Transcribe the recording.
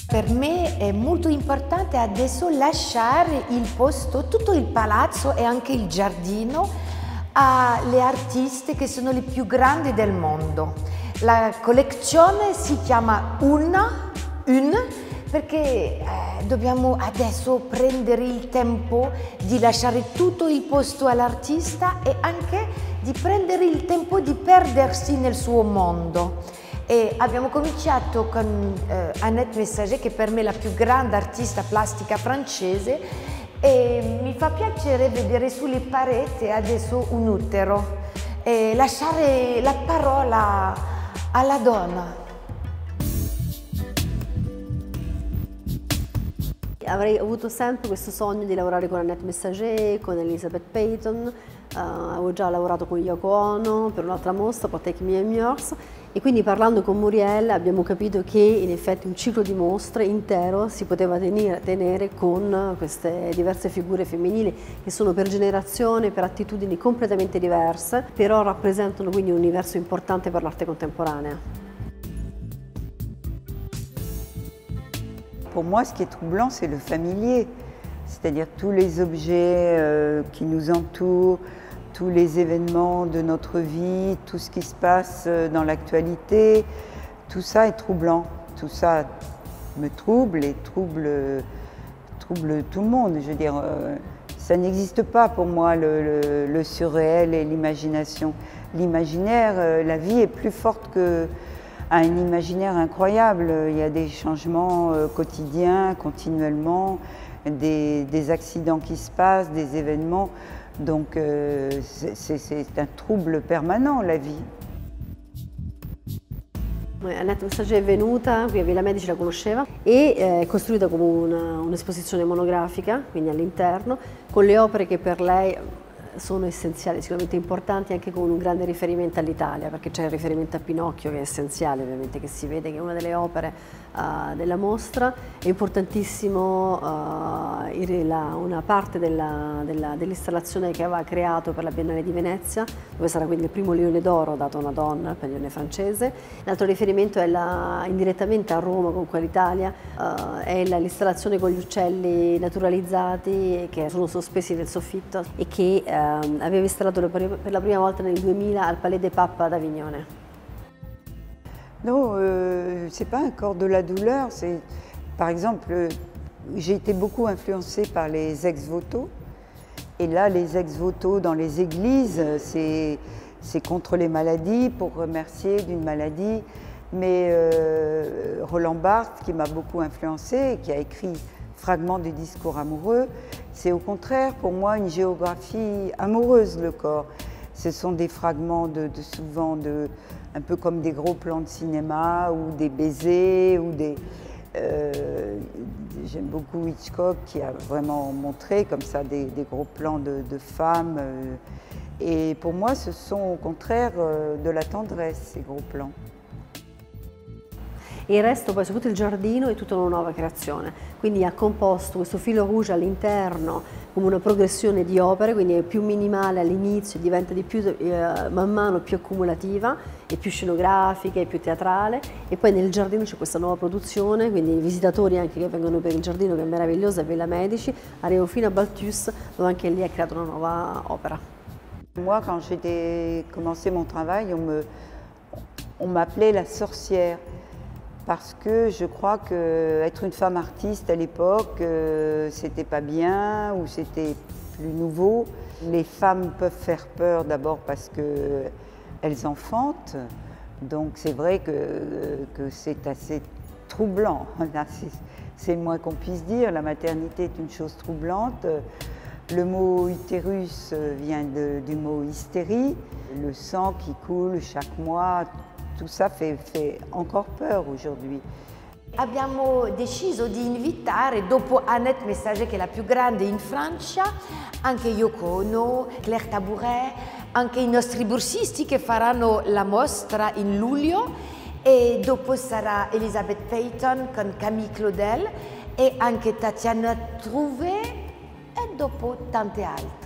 Per me è molto importante adesso lasciare il posto, tutto il palazzo e anche il giardino alle artiste che sono le più grandi del mondo. La collezione si chiama Une, perché dobbiamo adesso prendere il tempo di lasciare tutto il posto all'artista e anche di prendere il tempo di perdersi nel suo mondo. E abbiamo cominciato con Annette Messager, che per me è la più grande artista plastica francese, e mi fa piacere vedere sulle pareti adesso un utero e lasciare la parola alla donna. Avrei avuto sempre questo sogno di lavorare con Annette Messager, con Elizabeth Peyton, avevo già lavorato con Yoko Ono per un'altra mostra, Protect Me and Yours, e quindi parlando con Muriel abbiamo capito che in effetti un ciclo di mostre intero si poteva tenere con queste diverse figure femminili che sono per generazione, per attitudini completamente diverse, però rappresentano quindi un universo importante per l'arte contemporanea. Pour moi, ce qui est troublant, c'est le familier, c'est-à-dire tous les objets qui nous entourent, tous les événements de notre vie, tout ce qui se passe dans l'actualité, tout ça est troublant. Tout ça me trouble et trouble tout le monde. Je veux dire, ça n'existe pas pour moi le surréel et l'imagination. L'imaginaire, la vie est plus forte que un imaginaire incroyable. Il y a des changements quotidiens, continuellement, des accidents qui se passent, des événements. Donc c'est un trouble permanent, la vie. Annette Messager è venuta, qui a Villa Medici la conosceva, e è costruita come un'esposizione monografica, quindi all'interno, con le opere che per lei sono essenziali, sicuramente importanti, anche con un grande riferimento all'Italia, perché c'è il riferimento a Pinocchio che è essenziale, ovviamente, che si vede che è una delle opere della mostra. È importantissimo una parte dell'installazione che aveva creato per la Biennale di Venezia, dove sarà quindi il primo Leone d'Oro dato a una donna per il Leone francese. L'altro riferimento è indirettamente a Roma, comunque all'Italia, è l'installazione con gli uccelli naturalizzati che sono sospesi nel soffitto e che aveva installato per la prima volta nel 2000 al Palais des Papes d'Avignone. Non, c'est pas un corps de la douleur. Par exemple, j'ai été beaucoup influencée par les ex-voto. Et là, les ex-voto dans les églises, c'est contre les maladies, pour remercier d'une maladie. Mais Roland Barthes, qui m'a beaucoup influencée, qui a écrit Fragments du discours amoureux, c'est au contraire pour moi une géographie amoureuse, le corps. Ce sont des fragments souvent un peu comme des gros plans de cinéma ou des baisers ou des... J'aime beaucoup Hitchcock qui a vraiment montré comme ça des gros plans de femmes. Et pour moi, ce sont au contraire de la tendresse, ces gros plans. E il resto poi, soprattutto il giardino, è tutta una nuova creazione, quindi ha composto questo filo rouge all'interno come una progressione di opere, quindi è più minimale all'inizio, diventa di più man mano più accumulativa e più scenografica e più teatrale, e poi nel giardino c'è questa nuova produzione, quindi i visitatori anche che vengono per il giardino, che è meravigliosa, a Villa Medici, arrivano fino a Balthus, dove anche lì ha creato una nuova opera. Moi, quand j'ai commencé mon travail, on m'appelait la sorcière. Parce que je crois qu'être une femme artiste à l'époque, c'était pas bien ou c'était plus nouveau. Les femmes peuvent faire peur d'abord parce qu'elles enfantent, donc c'est vrai que c'est assez troublant. C'est le moins qu'on puisse dire, la maternité est une chose troublante. Le mot utérus vient du mot hystérie, le sang qui coule chaque mois. Tout ça fait encore peur aujourd'hui. Abbiamo deciso di invitare, dopo Annette Messager che è la più grande in Francia, anche Yoko Ono, Claire Tabouret, anche i nostri borsisti che faranno la mostra in luglio, e dopo sarà Elizabeth Peyton con Camille Claudel e anche Tatiana Trouvé e dopo tante altre.